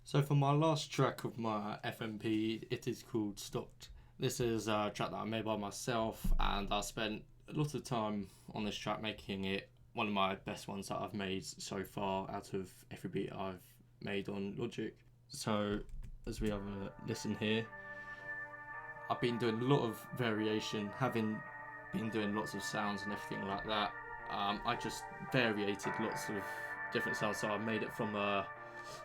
So for my last track of my FMP, it is called Stopped. This is a track that I made by myself, and I spent a lot of time on this track making it one of my best ones that I've made so far out of every beat I've made on Logic. So as we have a listen here, I've been doing a lot of variation, having been doing lots of sounds and everything like that. I just variated lots of different sounds, so I made it from a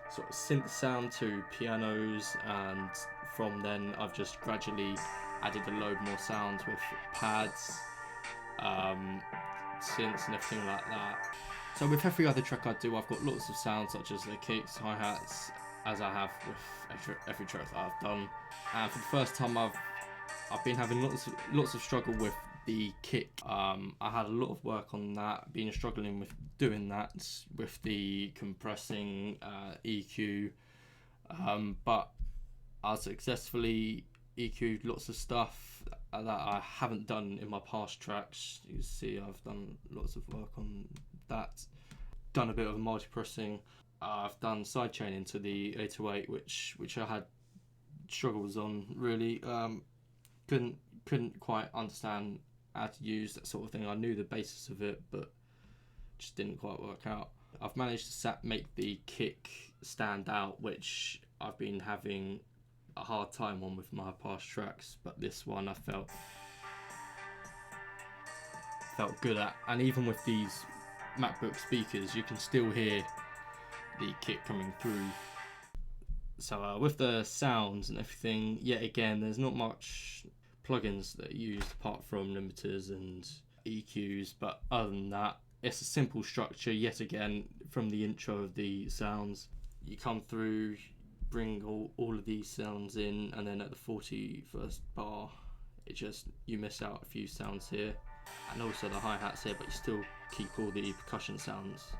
sort of synth sound to pianos, and from then I've just gradually added a load more sounds with pads, synths and everything like that. So with every other track I do, I've got lots of sounds such as the kicks, hi-hats, as I have with every track that I've done. And for the first time I've been having lots of struggle with the kick. I had a lot of work on that, been struggling with doing that with the compressing EQ, but I successfully EQ'd lots of stuff that I haven't done in my past tracks. You see I've done lots of work on that, done a bit of multi-pressing. I've done sidechaining to the 808, which I had struggles on really. Couldn't quite understand how to use that sort of thing. I knew the basis of it, but just didn't quite work out. I've managed to make the kick stand out, which I've been having a hard time on with my past tracks, but this one I felt good at. And even with these MacBook speakers, you can still hear the kick coming through. So with the sounds and everything, yet again, there's not much plugins that are used apart from limiters and EQs, but other than that, it's a simple structure yet again. From the intro of the sounds, you come through, bring all of these sounds in, and then at the 41st bar, you miss out a few sounds here, and also the hi-hats here, but you still keep all the percussion sounds.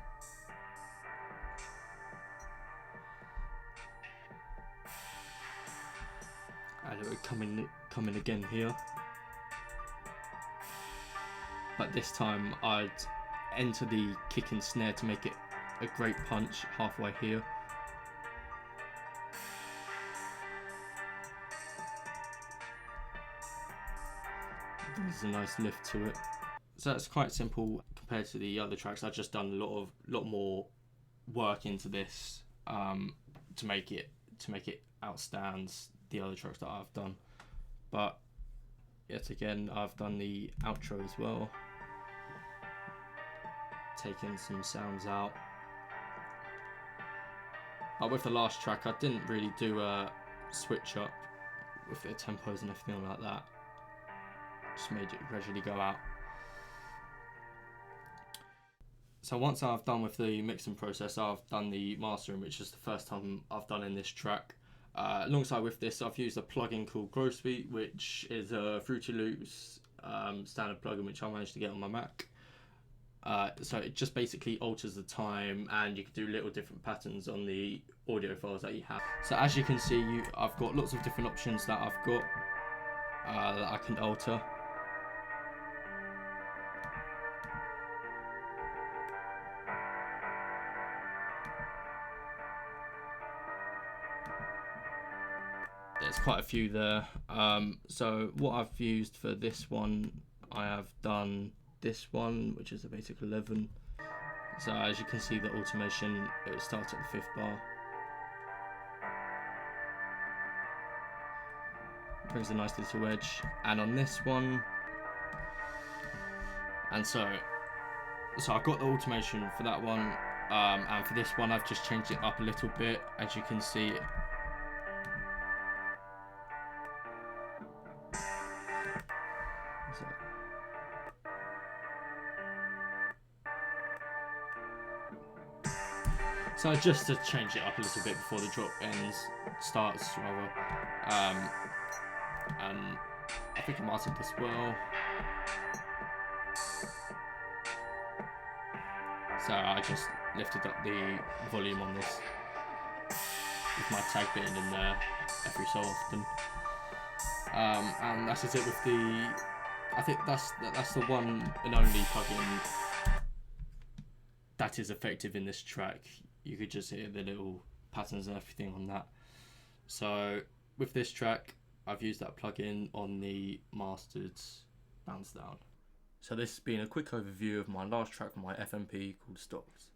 And it would come in again here, but this time I'd enter the kick and snare to make it a great punch halfway here. There's a nice lift to it. So that's quite simple compared to the other tracks. I've just done a lot more work into this to make it outstand the other tracks that I've done. But yet again, I've done the outro as well, taking some sounds out. But with the last track, I didn't really do a switch up with the tempos and everything like that. Just made it gradually go out. So once I've done with the mixing process, I've done the mastering, which is the first time I've done in this track. Alongside with this, I've used a plugin called Grosbeat, which is a Fruity Loops standard plugin which I managed to get on my Mac. So it just basically alters the time, and you can do little different patterns on the audio files that you have. So as you can see, I've got lots of different options that I've got that I can alter. There's quite a few there. So what I've used for this one, I have done this one, which is a basic 11. So as you can see, the automation, it starts at the 5th bar. Brings a nice little edge. And on this one, and so I've got the automation for that one, and for this one I've just changed it up a little bit, as you can see. So just to change it up a little bit before the drop starts rather, and I think I mastered this well. So I just lifted up the volume on this with my tag being in there every so often, and that's it with the. I think that's the one and only plugin that is effective in this track. You could just hear the little patterns and everything on that. So with this track, I've used that plugin on the mastered Bounce Down. So this has been a quick overview of my last track from my FMP called Stocks.